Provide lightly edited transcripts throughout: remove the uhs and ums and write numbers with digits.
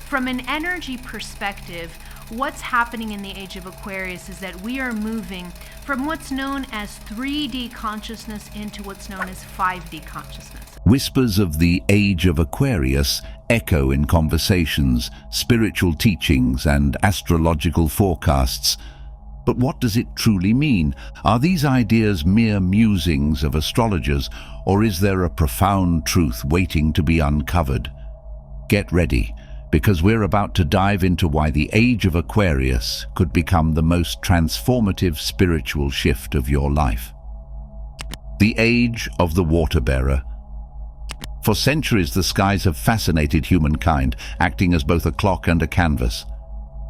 From an energy perspective, what's happening in the Age of Aquarius is that we are moving from what's known as 3D consciousness into what's known as 5D consciousness. Whispers of the Age of Aquarius echo in conversations, spiritual teachings, and astrological forecasts. But what does it truly mean? Are these ideas mere musings of astrologers, or is there a profound truth waiting to be uncovered? Get ready, because we're about to dive into why the Age of Aquarius could become the most transformative spiritual shift of your life. The Age of the Water-bearer. For centuries, the skies have fascinated humankind, acting as both a clock and a canvas.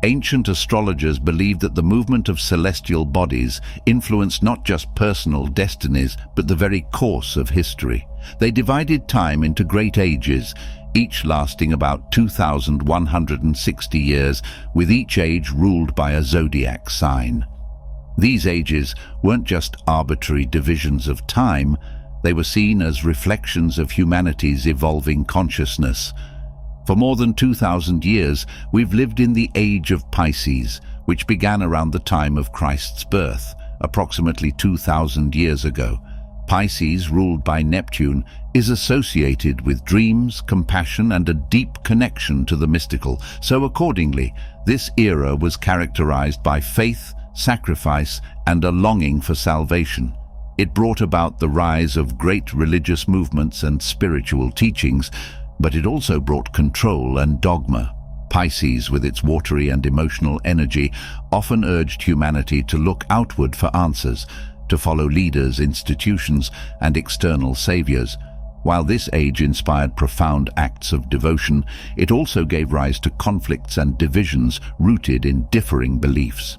Ancient astrologers believed that the movement of celestial bodies influenced not just personal destinies, but the very course of history. They divided time into great ages, each lasting about 2,160 years, with each age ruled by a zodiac sign. These ages weren't just arbitrary divisions of time, they were seen as reflections of humanity's evolving consciousness. For more than 2,000 years, we've lived in the Age of Pisces, which began around the time of Christ's birth, approximately 2,000 years ago. Pisces, ruled by Neptune, is associated with dreams, compassion, and a deep connection to the mystical. So accordingly, this era was characterized by faith, sacrifice, and a longing for salvation. It brought about the rise of great religious movements and spiritual teachings, but it also brought control and dogma. Pisces, with its watery and emotional energy, often urged humanity to look outward for answers, to follow leaders, institutions, and external saviors. While this age inspired profound acts of devotion, it also gave rise to conflicts and divisions rooted in differing beliefs.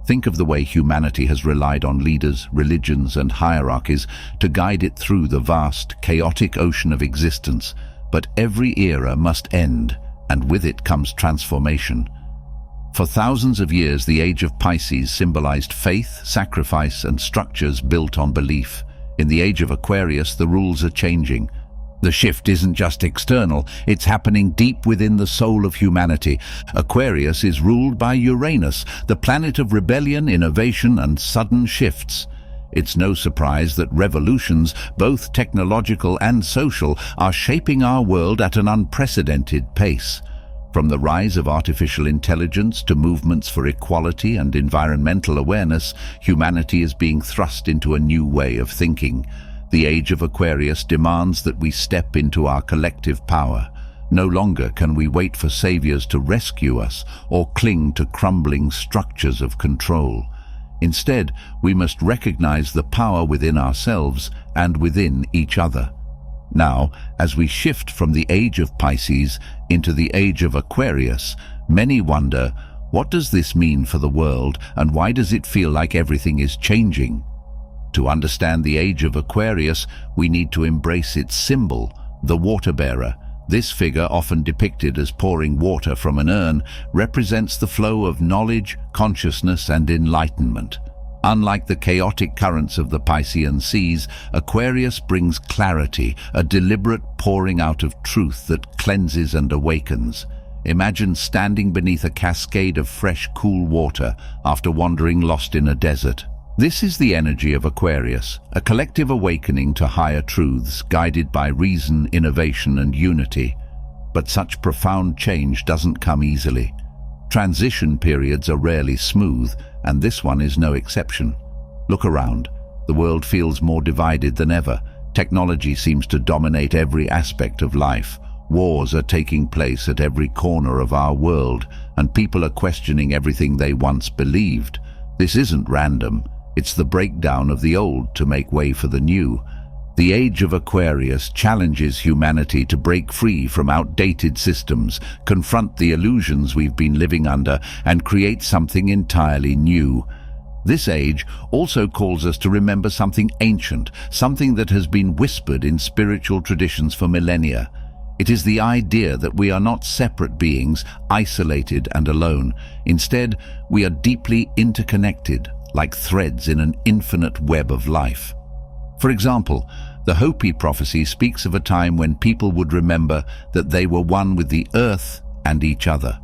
Think of the way humanity has relied on leaders, religions, and hierarchies to guide it through the vast, chaotic ocean of existence. But every era must end, and with it comes transformation. For thousands of years, the Age of Pisces symbolized faith, sacrifice, and structures built on belief. In the Age of Aquarius, the rules are changing. The shift isn't just external, it's happening deep within the soul of humanity. Aquarius is ruled by Uranus, the planet of rebellion, innovation, and sudden shifts. It's no surprise that revolutions, both technological and social, are shaping our world at an unprecedented pace. From the rise of artificial intelligence to movements for equality and environmental awareness, humanity is being thrust into a new way of thinking. The Age of Aquarius demands that we step into our collective power. No longer can we wait for saviors to rescue us or cling to crumbling structures of control. Instead, we must recognize the power within ourselves and within each other. Now, as we shift from the Age of Pisces into the Age of Aquarius, many wonder, what does this mean for the world, and why does it feel like everything is changing? To understand the Age of Aquarius, we need to embrace its symbol, the water-bearer. This figure, often depicted as pouring water from an urn, represents the flow of knowledge, consciousness, and enlightenment. Unlike the chaotic currents of the Piscean seas, Aquarius brings clarity, a deliberate pouring out of truth that cleanses and awakens. Imagine standing beneath a cascade of fresh, cool water after wandering lost in a desert. This is the energy of Aquarius, a collective awakening to higher truths guided by reason, innovation, and unity. But such profound change doesn't come easily. Transition periods are rarely smooth, and this one is no exception. Look around. The world feels more divided than ever. Technology seems to dominate every aspect of life. Wars are taking place at every corner of our world, and people are questioning everything they once believed. This isn't random. It's the breakdown of the old to make way for the new. The Age of Aquarius challenges humanity to break free from outdated systems, confront the illusions we've been living under, and create something entirely new. This age also calls us to remember something ancient, something that has been whispered in spiritual traditions for millennia. It is the idea that we are not separate beings, isolated and alone. Instead, we are deeply interconnected, like threads in an infinite web of life. For example, the Hopi prophecy speaks of a time when people would remember that they were one with the earth and each other.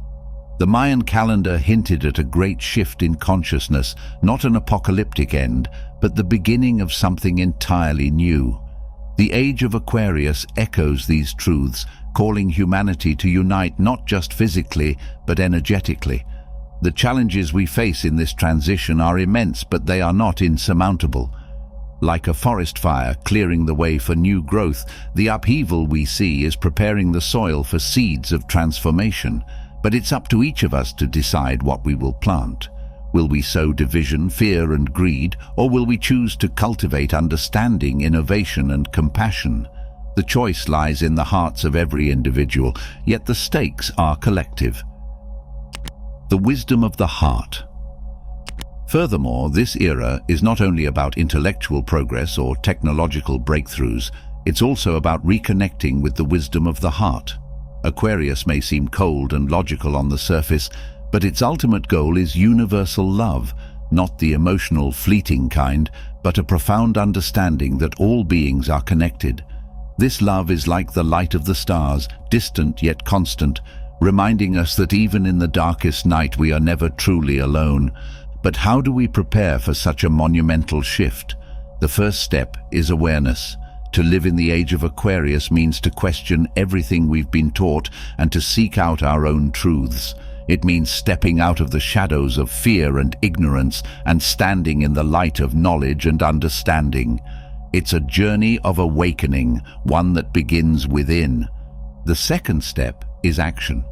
The Mayan calendar hinted at a great shift in consciousness, not an apocalyptic end, but the beginning of something entirely new. The Age of Aquarius echoes these truths, calling humanity to unite not just physically, but energetically. The challenges we face in this transition are immense, but they are not insurmountable. Like a forest fire clearing the way for new growth, the upheaval we see is preparing the soil for seeds of transformation. But it's up to each of us to decide what we will plant. Will we sow division, fear and greed, or will we choose to cultivate understanding, innovation and compassion? The choice lies in the hearts of every individual, yet the stakes are collective. The wisdom of the heart. Furthermore, this era is not only about intellectual progress or technological breakthroughs, it's also about reconnecting with the wisdom of the heart. Aquarius may seem cold and logical on the surface, but its ultimate goal is universal love, not the emotional, fleeting kind, but a profound understanding that all beings are connected. This love is like the light of the stars, distant yet constant, reminding us that even in the darkest night we are never truly alone. But how do we prepare for such a monumental shift? The first step is awareness. To live in the Age of Aquarius means to question everything we've been taught and to seek out our own truths. It means stepping out of the shadows of fear and ignorance and standing in the light of knowledge and understanding. It's a journey of awakening, one that begins within. The second step is action.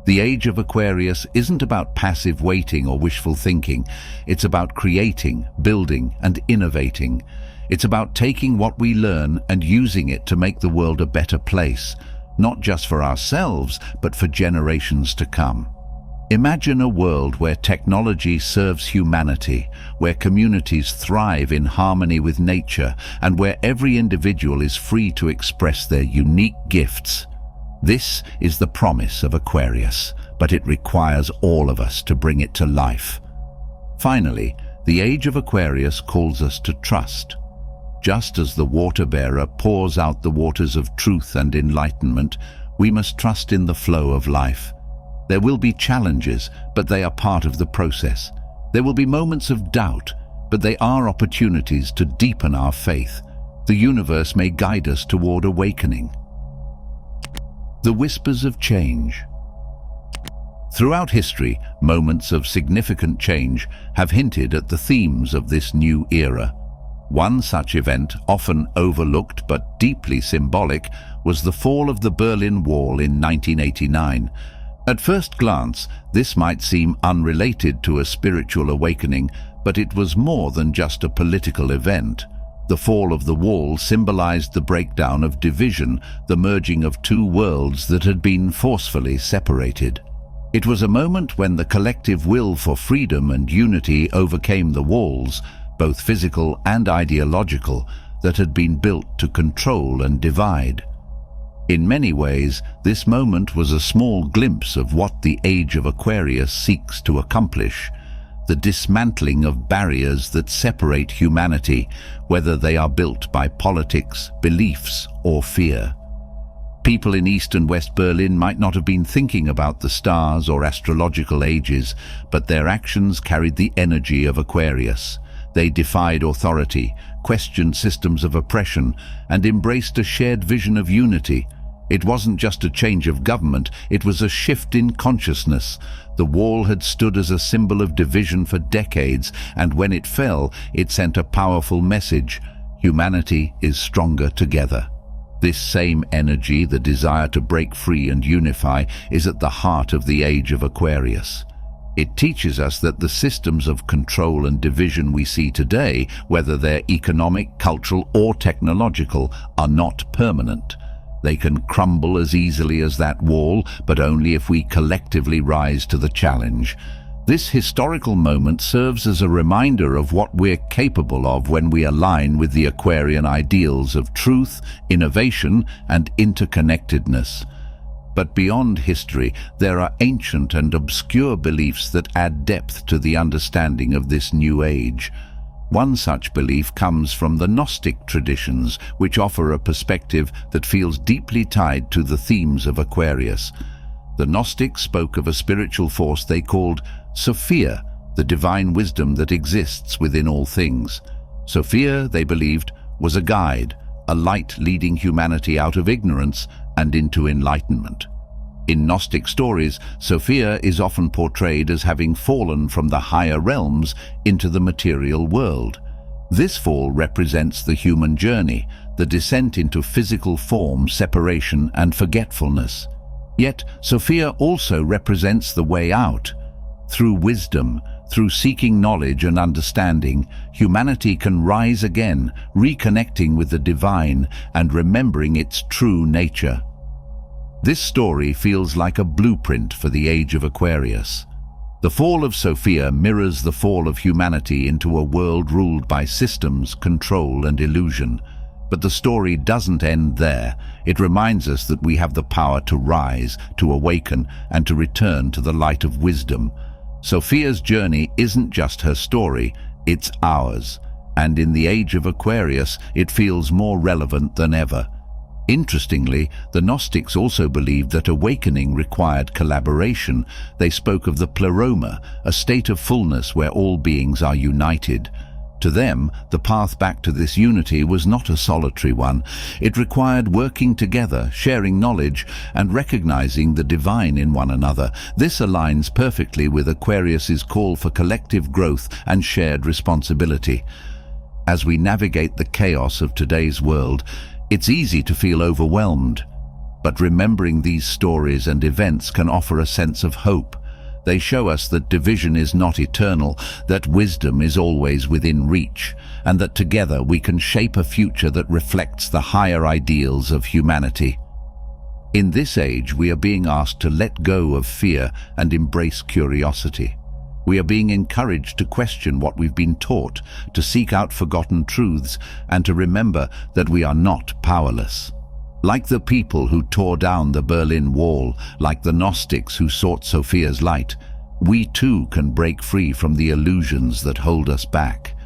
The Age of Aquarius isn't about passive waiting or wishful thinking. It's about creating, building, and innovating. It's about taking what we learn and using it to make the world a better place, not just for ourselves, but for generations to come. Imagine a world where technology serves humanity, where communities thrive in harmony with nature, and where every individual is free to express their unique gifts. This is the promise of Aquarius, but it requires all of us to bring it to life. Finally, the Age of Aquarius calls us to trust. Just as the water-bearer pours out the waters of truth and enlightenment, we must trust in the flow of life. There will be challenges, but they are part of the process. There will be moments of doubt, but they are opportunities to deepen our faith. The universe may guide us toward awakening. The whispers of change. Throughout history, moments of significant change have hinted at the themes of this new era. One such event, often overlooked but deeply symbolic, was the fall of the Berlin Wall in 1989. At first glance, this might seem unrelated to a spiritual awakening, but it was more than just a political event. The fall of the wall symbolized the breakdown of division, the merging of two worlds that had been forcefully separated. It was a moment when the collective will for freedom and unity overcame the walls, both physical and ideological, that had been built to control and divide. In many ways, this moment was a small glimpse of what the Age of Aquarius seeks to accomplish: the dismantling of barriers that separate humanity, whether they are built by politics, beliefs, or fear. People in East and West Berlin might not have been thinking about the stars or astrological ages, but their actions carried the energy of Aquarius. They defied authority, questioned systems of oppression, and embraced a shared vision of unity. It wasn't just a change of government, it was a shift in consciousness. The wall had stood as a symbol of division for decades, and when it fell, it sent a powerful message: humanity is stronger together. This same energy, the desire to break free and unify, is at the heart of the Age of Aquarius. It teaches us that the systems of control and division we see today, whether they're economic, cultural, or technological, are not permanent. They can crumble as easily as that wall, but only if we collectively rise to the challenge. This historical moment serves as a reminder of what we're capable of when we align with the Aquarian ideals of truth, innovation, and interconnectedness. But beyond history, there are ancient and obscure beliefs that add depth to the understanding of this new age. One such belief comes from the Gnostic traditions, which offer a perspective that feels deeply tied to the themes of Aquarius. The Gnostics spoke of a spiritual force they called Sophia, the divine wisdom that exists within all things. Sophia, they believed, was a guide, a light leading humanity out of ignorance and into enlightenment. In Gnostic stories, Sophia is often portrayed as having fallen from the higher realms into the material world. This fall represents the human journey, the descent into physical form, separation, and forgetfulness. Yet, Sophia also represents the way out. Through wisdom, through seeking knowledge and understanding, humanity can rise again, reconnecting with the divine and remembering its true nature. This story feels like a blueprint for the Age of Aquarius. The fall of Sophia mirrors the fall of humanity into a world ruled by systems, control, and illusion. But the story doesn't end there. It reminds us that we have the power to rise, to awaken, and to return to the light of wisdom. Sophia's journey isn't just her story, it's ours. And in the Age of Aquarius, it feels more relevant than ever. Interestingly, the Gnostics also believed that awakening required collaboration. They spoke of the pleroma, a state of fullness where all beings are united. To them, the path back to this unity was not a solitary one. It required working together, sharing knowledge, and recognizing the divine in one another. This aligns perfectly with Aquarius's call for collective growth and shared responsibility. As we navigate the chaos of today's world, it's easy to feel overwhelmed. But remembering these stories and events can offer a sense of hope. They show us that division is not eternal, that wisdom is always within reach, and that together we can shape a future that reflects the higher ideals of humanity. In this age, we are being asked to let go of fear and embrace curiosity. We are being encouraged to question what we've been taught, to seek out forgotten truths, and to remember that we are not powerless. Like the people who tore down the Berlin Wall, like the Gnostics who sought Sophia's light, we too can break free from the illusions that hold us back.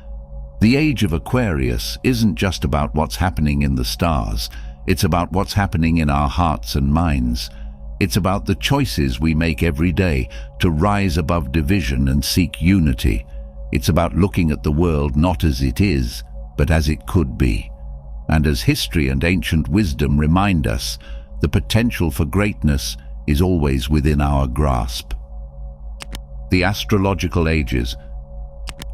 The Age of Aquarius isn't just about what's happening in the stars, it's about what's happening in our hearts and minds. It's about the choices we make every day to rise above division and seek unity. It's about looking at the world not as it is, but as it could be. And as history and ancient wisdom remind us, the potential for greatness is always within our grasp. The astrological ages.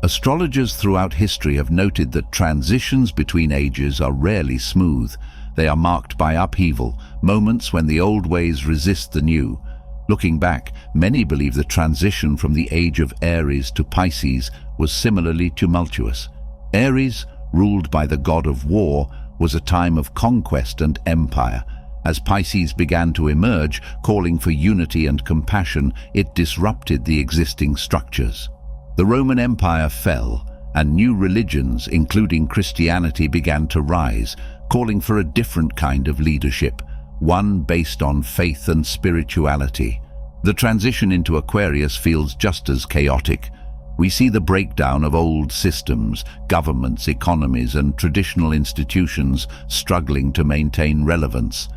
Astrologers throughout history have noted that transitions between ages are rarely smooth. They are marked by upheaval, moments when the old ways resist the new. Looking back, many believe the transition from the age of Aries to Pisces was similarly tumultuous. Aries, ruled by the god of war, was a time of conquest and empire. As Pisces began to emerge, calling for unity and compassion, it disrupted the existing structures. The Roman Empire fell, and new religions, including Christianity, began to rise, calling for a different kind of leadership, one based on faith and spirituality. The transition into Aquarius feels just as chaotic. We see the breakdown of old systems, governments, economies, and traditional institutions struggling to maintain relevance.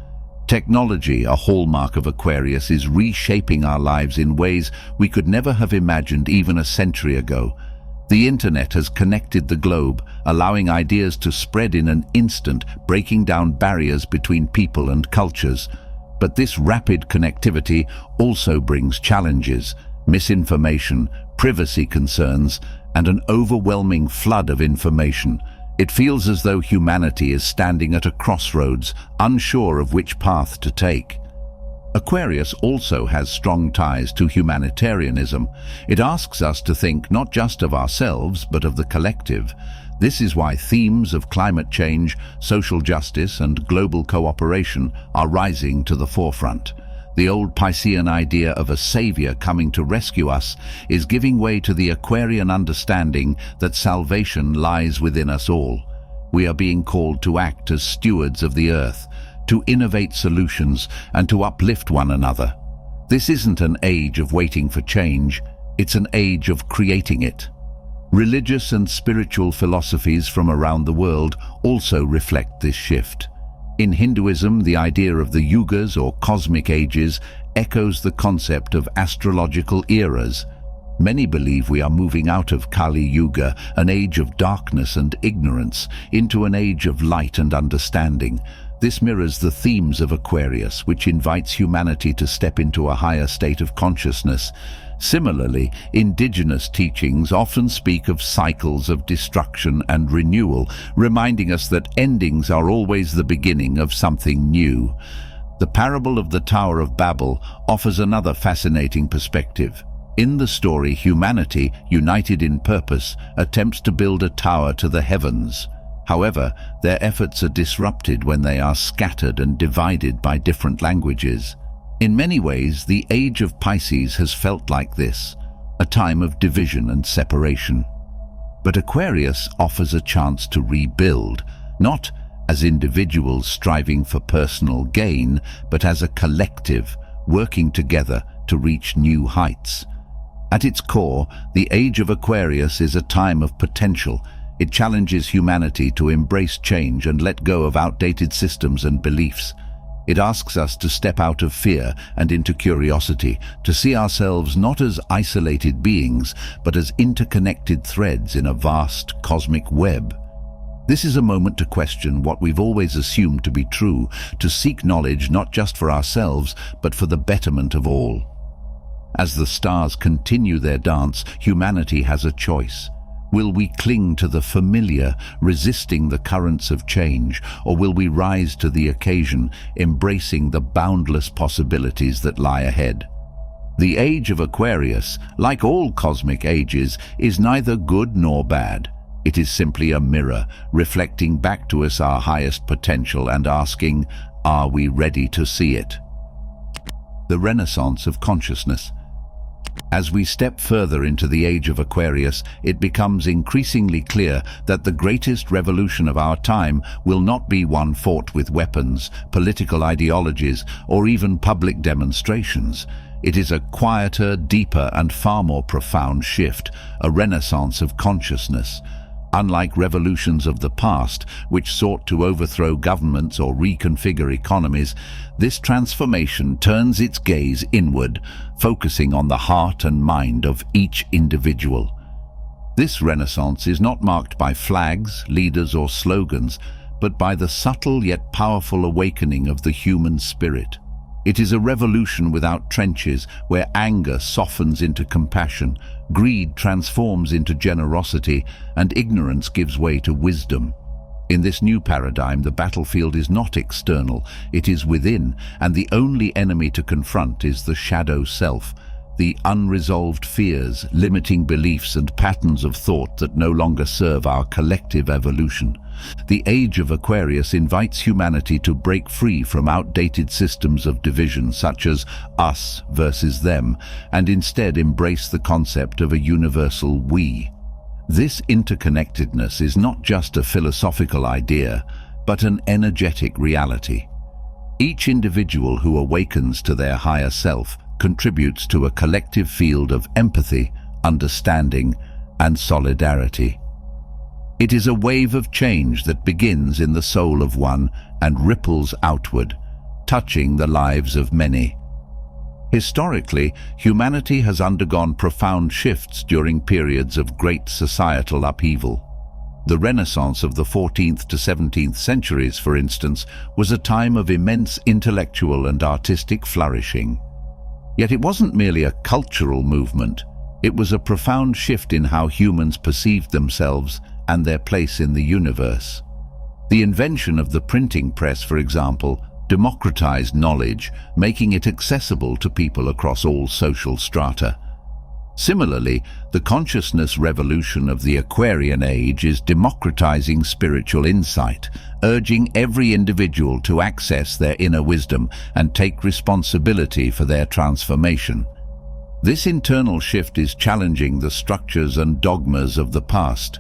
Technology, a hallmark of Aquarius, is reshaping our lives in ways we could never have imagined even a century ago. The internet has connected the globe, allowing ideas to spread in an instant, breaking down barriers between people and cultures. But this rapid connectivity also brings challenges: misinformation, privacy concerns, and an overwhelming flood of information. It feels as though humanity is standing at a crossroads, unsure of which path to take. Aquarius also has strong ties to humanitarianism. It asks us to think not just of ourselves, but of the collective. This is why themes of climate change, social justice, and global cooperation are rising to the forefront. The old Piscean idea of a savior coming to rescue us is giving way to the Aquarian understanding that salvation lies within us all. We are being called to act as stewards of the earth, to innovate solutions, and to uplift one another. This isn't an age of waiting for change, it's an age of creating it. Religious and spiritual philosophies from around the world also reflect this shift. In Hinduism, the idea of the yugas or cosmic ages echoes the concept of astrological eras. Many believe we are moving out of Kali Yuga, an age of darkness and ignorance, into an age of light and understanding. This mirrors the themes of Aquarius, which invites humanity to step into a higher state of consciousness. Similarly, indigenous teachings often speak of cycles of destruction and renewal, reminding us that endings are always the beginning of something new. The parable of the Tower of Babel offers another fascinating perspective. In the story, humanity, united in purpose, attempts to build a tower to the heavens. However, their efforts are disrupted when they are scattered and divided by different languages. In many ways, the age of Pisces has felt like this, a time of division and separation. But Aquarius offers a chance to rebuild, not as individuals striving for personal gain, but as a collective, working together to reach new heights. At its core, the Age of Aquarius is a time of potential. It challenges humanity to embrace change and let go of outdated systems and beliefs. It asks us to step out of fear and into curiosity, to see ourselves not as isolated beings, but as interconnected threads in a vast cosmic web. This is a moment to question what we've always assumed to be true, to seek knowledge not just for ourselves, but for the betterment of all. As the stars continue their dance, humanity has a choice. Will we cling to the familiar, resisting the currents of change, or will we rise to the occasion, embracing the boundless possibilities that lie ahead? The Age of Aquarius, like all cosmic ages, is neither good nor bad. It is simply a mirror, reflecting back to us our highest potential and asking, are we ready to see it? The Renaissance of Consciousness. As we step further into the Age of Aquarius, it becomes increasingly clear that the greatest revolution of our time will not be one fought with weapons, political ideologies, or even public demonstrations. It is a quieter, deeper, and far more profound shift, a renaissance of consciousness. Unlike revolutions of the past, which sought to overthrow governments or reconfigure economies, this transformation turns its gaze inward, focusing on the heart and mind of each individual. This renaissance is not marked by flags, leaders, or slogans, but by the subtle yet powerful awakening of the human spirit. It is a revolution without trenches, where anger softens into compassion, greed transforms into generosity, and ignorance gives way to wisdom. In this new paradigm, the battlefield is not external, it is within, and the only enemy to confront is the shadow self, the unresolved fears, limiting beliefs, and patterns of thought that no longer serve our collective evolution. The Age of Aquarius invites humanity to break free from outdated systems of division such as us versus them, and instead embrace the concept of a universal we. This interconnectedness is not just a philosophical idea, but an energetic reality. Each individual who awakens to their higher self contributes to a collective field of empathy, understanding, and solidarity. It is a wave of change that begins in the soul of one and ripples outward, touching the lives of many. Historically, humanity has undergone profound shifts during periods of great societal upheaval. The Renaissance of the 14th to 17th centuries, for instance, was a time of immense intellectual and artistic flourishing. Yet it wasn't merely a cultural movement. It was a profound shift in how humans perceived themselves and their place in the universe. The invention of the printing press, for example, democratized knowledge, making it accessible to people across all social strata. Similarly, the consciousness revolution of the Aquarian Age is democratizing spiritual insight, urging every individual to access their inner wisdom and take responsibility for their transformation. This internal shift is challenging the structures and dogmas of the past.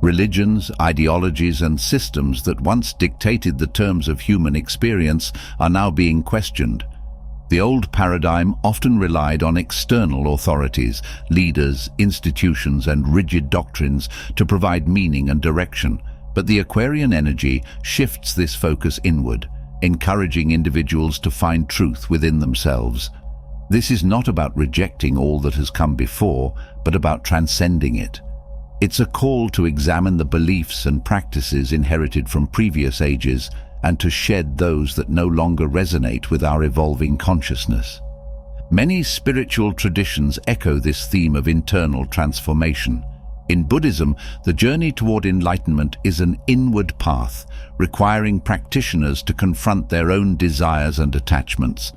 Religions, ideologies, and systems that once dictated the terms of human experience are now being questioned. The old paradigm often relied on external authorities, leaders, institutions, and rigid doctrines to provide meaning and direction, but the Aquarian energy shifts this focus inward, encouraging individuals to find truth within themselves. This is not about rejecting all that has come before, but about transcending it. It's a call to examine the beliefs and practices inherited from previous ages and to shed those that no longer resonate with our evolving consciousness. Many spiritual traditions echo this theme of internal transformation. In Buddhism, the journey toward enlightenment is an inward path, requiring practitioners to confront their own desires and attachments.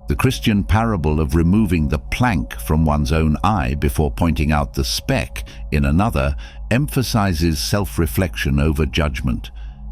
The Christian parable of removing the plank from one's own eye before pointing out the speck in another emphasizes self-reflection over judgment.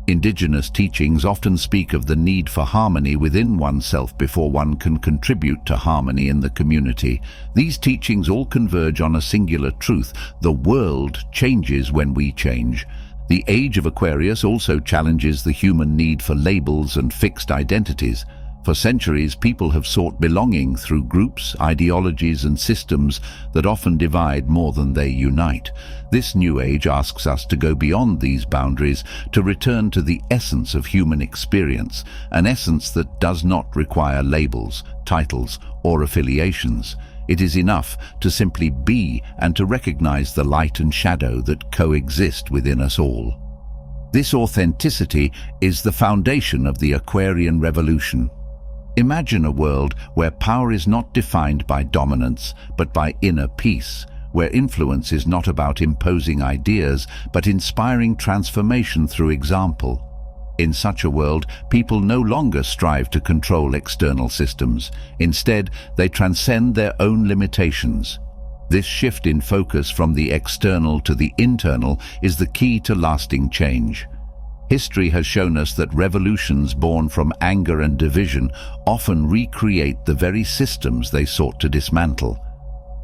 Indigenous teachings often speak of the need for harmony within oneself before one can contribute to harmony in the community. These teachings all converge on a singular truth: the world changes when we change. The Age of Aquarius also challenges the human need for labels and fixed identities. For centuries, people have sought belonging through groups, ideologies, and systems that often divide more than they unite. This new age asks us to go beyond these boundaries, to return to the essence of human experience, an essence that does not require labels, titles, or affiliations. It is enough to simply be and to recognize the light and shadow that coexist within us all. This authenticity is the foundation of the Aquarian revolution. Imagine a world where power is not defined by dominance, but by inner peace, where influence is not about imposing ideas, but inspiring transformation through example. In such a world, people no longer strive to control external systems. Instead, they transcend their own limitations. This shift in focus from the external to the internal is the key to lasting change. History has shown us that revolutions born from anger and division often recreate the very systems they sought to dismantle.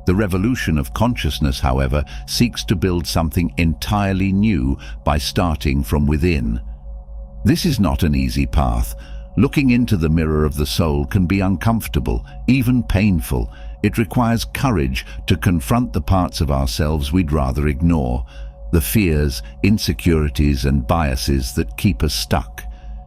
The revolution of consciousness, however, seeks to build something entirely new by starting from within. This is not an easy path. Looking into the mirror of the soul can be uncomfortable, even painful. It requires courage to confront the parts of ourselves we'd rather ignore, the fears, insecurities, and biases that keep us stuck.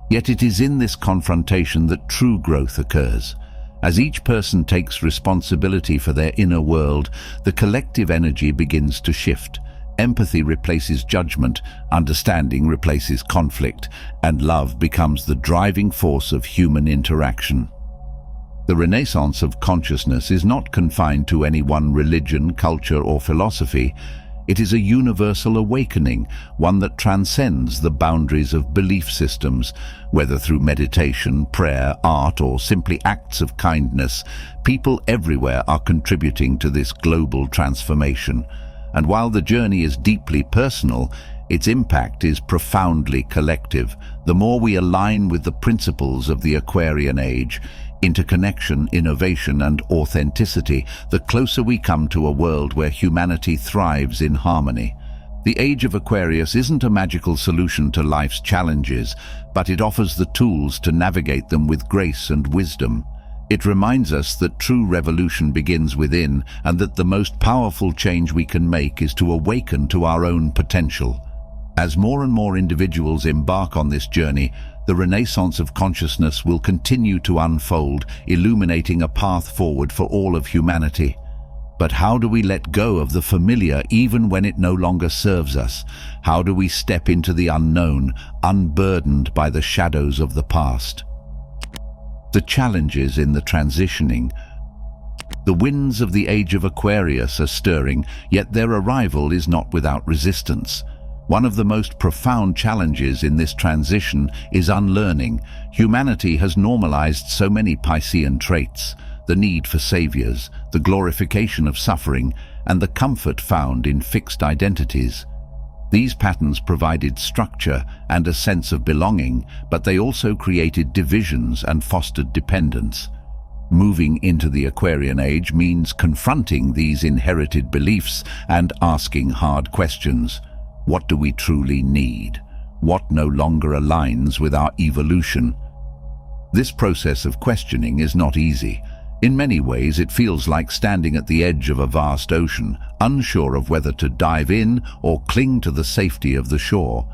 Yet it is in this confrontation that true growth occurs. As each person takes responsibility for their inner world, the collective energy begins to shift. Empathy replaces judgment, understanding replaces conflict, and love becomes the driving force of human interaction. The renaissance of consciousness is not confined to any one religion, culture, or philosophy. It is a universal awakening, one that transcends the boundaries of belief systems. Whether through meditation, prayer, art, or simply acts of kindness, people everywhere are contributing to this global transformation. And while the journey is deeply personal, its impact is profoundly collective. The more we align with the principles of the Aquarian age, interconnection, innovation, and authenticity, the closer we come to a world where humanity thrives in harmony. The Age of Aquarius isn't a magical solution to life's challenges, but it offers the tools to navigate them with grace and wisdom. It reminds us that true revolution begins within, and that the most powerful change we can make is to awaken to our own potential. As more and more individuals embark on this journey, the renaissance of consciousness will continue to unfold, illuminating a path forward for all of humanity. But how do we let go of the familiar even when it no longer serves us? How do we step into the unknown, unburdened by the shadows of the past? The challenges in the transitioning. The winds of the Age of Aquarius are stirring, yet their arrival is not without resistance. One of the most profound challenges in this transition is unlearning. Humanity has normalized so many Piscean traits: the need for saviors, the glorification of suffering, and the comfort found in fixed identities. These patterns provided structure and a sense of belonging, but they also created divisions and fostered dependence. Moving into the Aquarian age means confronting these inherited beliefs and asking hard questions. What do we truly need? What no longer aligns with our evolution? This process of questioning is not easy. In many ways, it feels like standing at the edge of a vast ocean, unsure of whether to dive in or cling to the safety of the shore.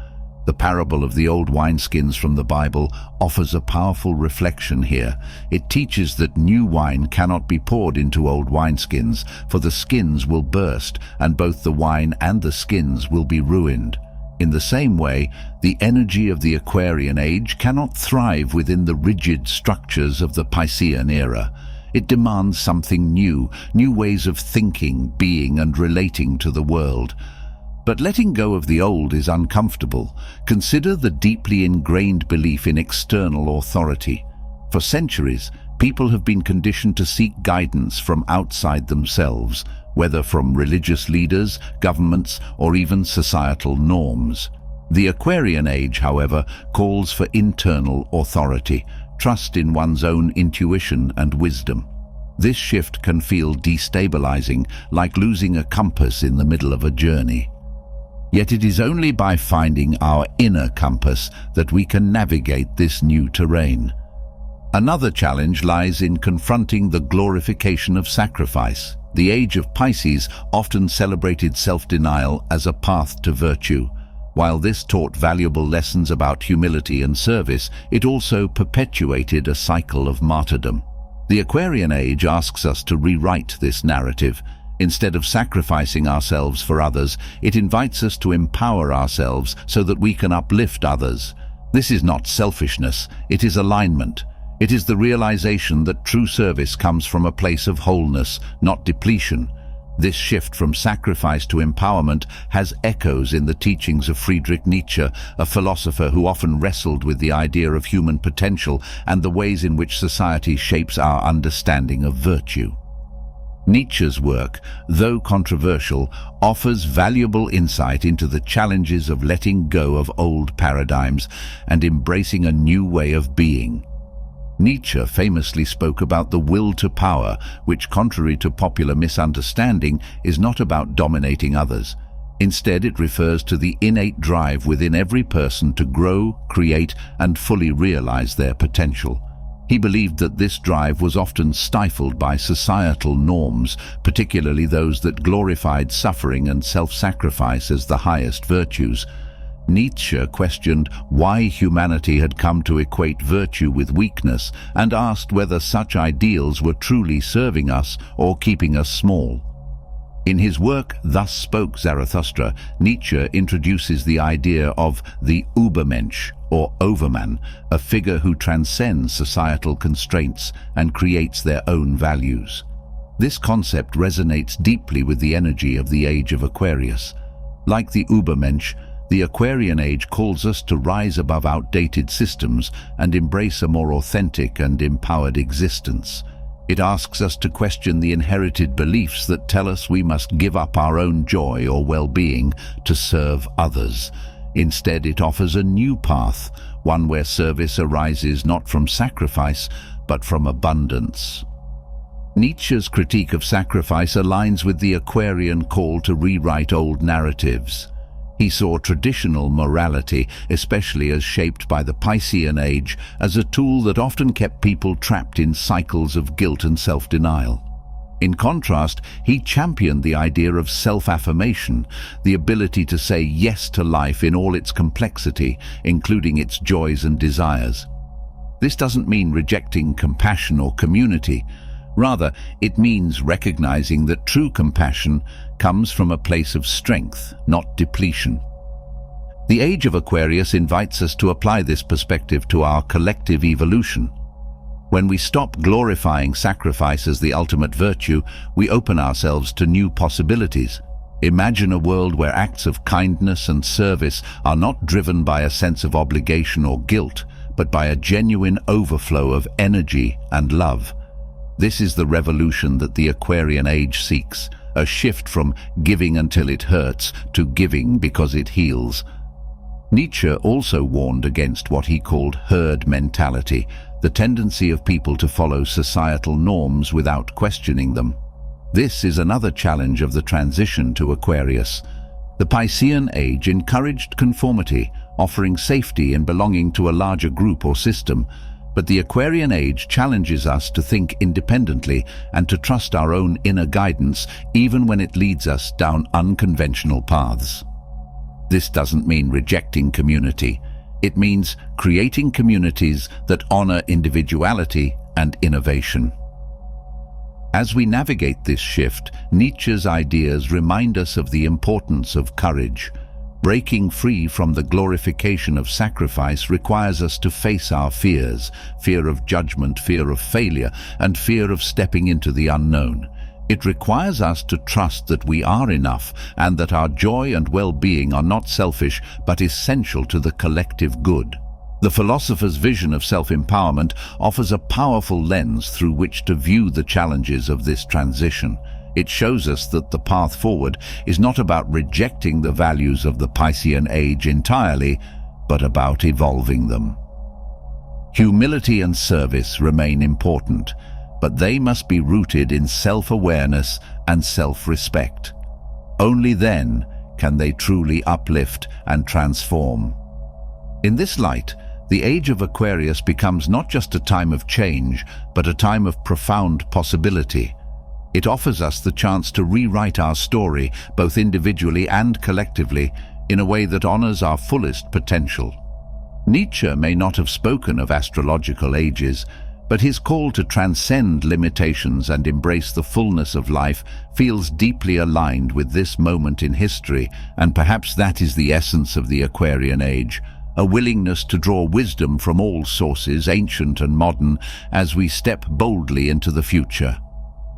The parable of the old wineskins from the Bible offers a powerful reflection here. It teaches that new wine cannot be poured into old wineskins, for the skins will burst, and both the wine and the skins will be ruined. In the same way, the energy of the Aquarian age cannot thrive within the rigid structures of the Piscean era. It demands something new, new ways of thinking, being, and relating to the world. But letting go of the old is uncomfortable. Consider the deeply ingrained belief in external authority. For centuries, people have been conditioned to seek guidance from outside themselves, whether from religious leaders, governments, or even societal norms. The Aquarian age, however, calls for internal authority, trust in one's own intuition and wisdom. This shift can feel destabilizing, like losing a compass in the middle of a journey. Yet it is only by finding our inner compass that we can navigate this new terrain. Another challenge lies in confronting the glorification of sacrifice. The age of Pisces often celebrated self-denial as a path to virtue. While this taught valuable lessons about humility and service, it also perpetuated a cycle of martyrdom. The Aquarian age asks us to rewrite this narrative. Instead of sacrificing ourselves for others, it invites us to empower ourselves so that we can uplift others. This is not selfishness, it is alignment. It is the realization that true service comes from a place of wholeness, not depletion. This shift from sacrifice to empowerment has echoes in the teachings of Friedrich Nietzsche, a philosopher who often wrestled with the idea of human potential and the ways in which society shapes our understanding of virtue. Nietzsche's work, though controversial, offers valuable insight into the challenges of letting go of old paradigms and embracing a new way of being. Nietzsche famously spoke about the will to power, which, contrary to popular misunderstanding, is not about dominating others. Instead, it refers to the innate drive within every person to grow, create, and fully realize their potential. He believed that this drive was often stifled by societal norms, particularly those that glorified suffering and self-sacrifice as the highest virtues. Nietzsche questioned why humanity had come to equate virtue with weakness and asked whether such ideals were truly serving us or keeping us small. In his work, Thus Spoke Zarathustra, Nietzsche introduces the idea of the Übermensch, or overman, a figure who transcends societal constraints and creates their own values. This concept resonates deeply with the energy of the Age of Aquarius. Like the Übermensch, the Aquarian age calls us to rise above outdated systems and embrace a more authentic and empowered existence. It asks us to question the inherited beliefs that tell us we must give up our own joy or well-being to serve others. Instead, it offers a new path, one where service arises not from sacrifice, but from abundance. Nietzsche's critique of sacrifice aligns with the Aquarian call to rewrite old narratives. He saw traditional morality, especially as shaped by the Piscean age, as a tool that often kept people trapped in cycles of guilt and self-denial. In contrast, he championed the idea of self-affirmation, the ability to say yes to life in all its complexity, including its joys and desires. This doesn't mean rejecting compassion or community. Rather, it means recognizing that true compassion comes from a place of strength, not depletion. The Age of Aquarius invites us to apply this perspective to our collective evolution. When we stop glorifying sacrifice as the ultimate virtue, we open ourselves to new possibilities. Imagine a world where acts of kindness and service are not driven by a sense of obligation or guilt, but by a genuine overflow of energy and love. This is the revolution that the Aquarian age seeks, a shift from giving until it hurts to giving because it heals. Nietzsche also warned against what he called herd mentality, the tendency of people to follow societal norms without questioning them. This is another challenge of the transition to Aquarius. The Piscean age encouraged conformity, offering safety in belonging to a larger group or system. But the Aquarian age challenges us to think independently and to trust our own inner guidance, even when it leads us down unconventional paths. This doesn't mean rejecting community. It means creating communities that honor individuality and innovation. As we navigate this shift, Nietzsche's ideas remind us of the importance of courage. Breaking free from the glorification of sacrifice requires us to face our fears, fear of judgment, fear of failure, and fear of stepping into the unknown. It requires us to trust that we are enough and that our joy and well-being are not selfish but essential to the collective good. The philosopher's vision of self-empowerment offers a powerful lens through which to view the challenges of this transition. It shows us that the path forward is not about rejecting the values of the Piscean age entirely, but about evolving them. Humility and service remain important, but they must be rooted in self-awareness and self-respect. Only then can they truly uplift and transform. In this light, the Age of Aquarius becomes not just a time of change, but a time of profound possibility. It offers us the chance to rewrite our story, both individually and collectively, in a way that honors our fullest potential. Nietzsche may not have spoken of astrological ages, but his call to transcend limitations and embrace the fullness of life feels deeply aligned with this moment in history, and perhaps that is the essence of the Aquarian age, a willingness to draw wisdom from all sources, ancient and modern, as we step boldly into the future.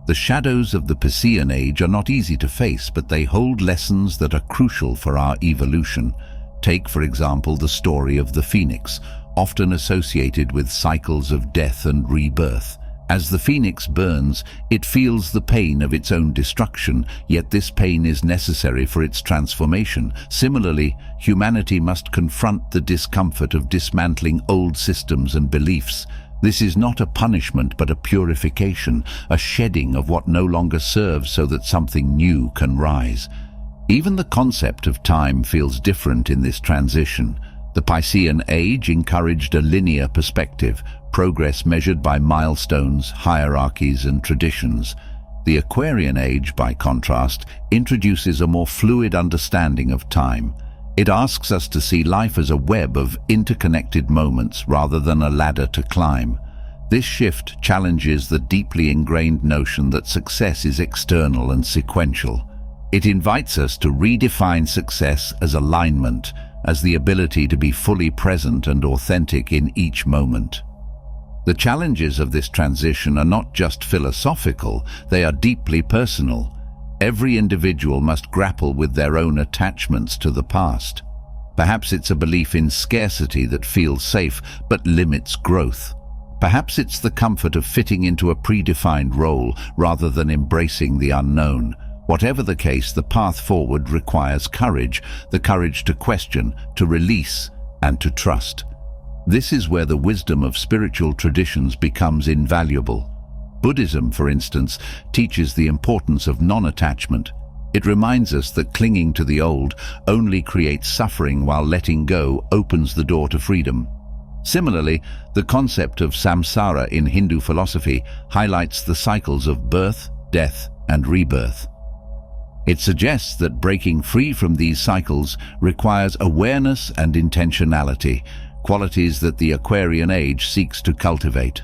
The shadows of the Piscean age are not easy to face, but they hold lessons that are crucial for our evolution. Take, for example, the story of the phoenix, often associated with cycles of death and rebirth. As the phoenix burns, it feels the pain of its own destruction, yet this pain is necessary for its transformation. Similarly, humanity must confront the discomfort of dismantling old systems and beliefs. This is not a punishment but a purification, a shedding of what no longer serves so that something new can rise. Even the concept of time feels different in this transition. The Piscean age encouraged a linear perspective, progress measured by milestones, hierarchies, and traditions. The Aquarian age, by contrast, introduces a more fluid understanding of time. It asks us to see life as a web of interconnected moments rather than a ladder to climb. This shift challenges the deeply ingrained notion that success is external and sequential. It invites us to redefine success as alignment, as the ability to be fully present and authentic in each moment. The challenges of this transition are not just philosophical, they are deeply personal. Every individual must grapple with their own attachments to the past. Perhaps it's a belief in scarcity that feels safe but limits growth. Perhaps it's the comfort of fitting into a predefined role rather than embracing the unknown. Whatever the case, the path forward requires courage, the courage to question, to release, and to trust. This is where the wisdom of spiritual traditions becomes invaluable. Buddhism, for instance, teaches the importance of non-attachment. It reminds us that clinging to the old only creates suffering, while letting go opens the door to freedom. Similarly, the concept of samsara in Hindu philosophy highlights the cycles of birth, death, and rebirth. It suggests that breaking free from these cycles requires awareness and intentionality, qualities that the Aquarian age seeks to cultivate.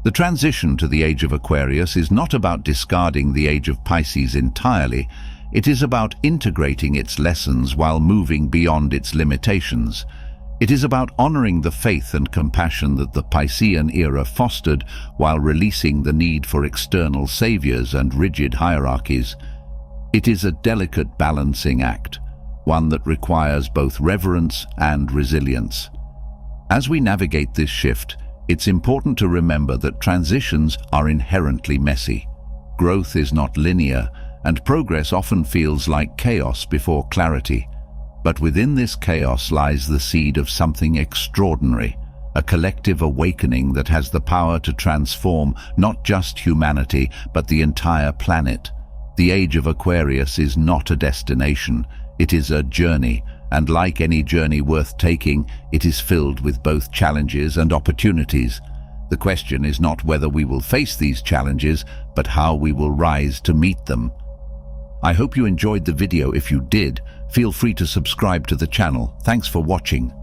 The transition to the Age of Aquarius is not about discarding the Age of Pisces entirely. It is about integrating its lessons while moving beyond its limitations. It is about honoring the faith and compassion that the Piscean era fostered while releasing the need for external saviors and rigid hierarchies. It is a delicate balancing act, one that requires both reverence and resilience. As we navigate this shift, it's important to remember that transitions are inherently messy. Growth is not linear, and progress often feels like chaos before clarity. But within this chaos lies the seed of something extraordinary, a collective awakening that has the power to transform not just humanity, but the entire planet. The Age of Aquarius is not a destination, it is a journey, and like any journey worth taking, it is filled with both challenges and opportunities. The question is not whether we will face these challenges, but how we will rise to meet them. I hope you enjoyed the video. If you did, Feel free to subscribe to the channel. Thanks for watching.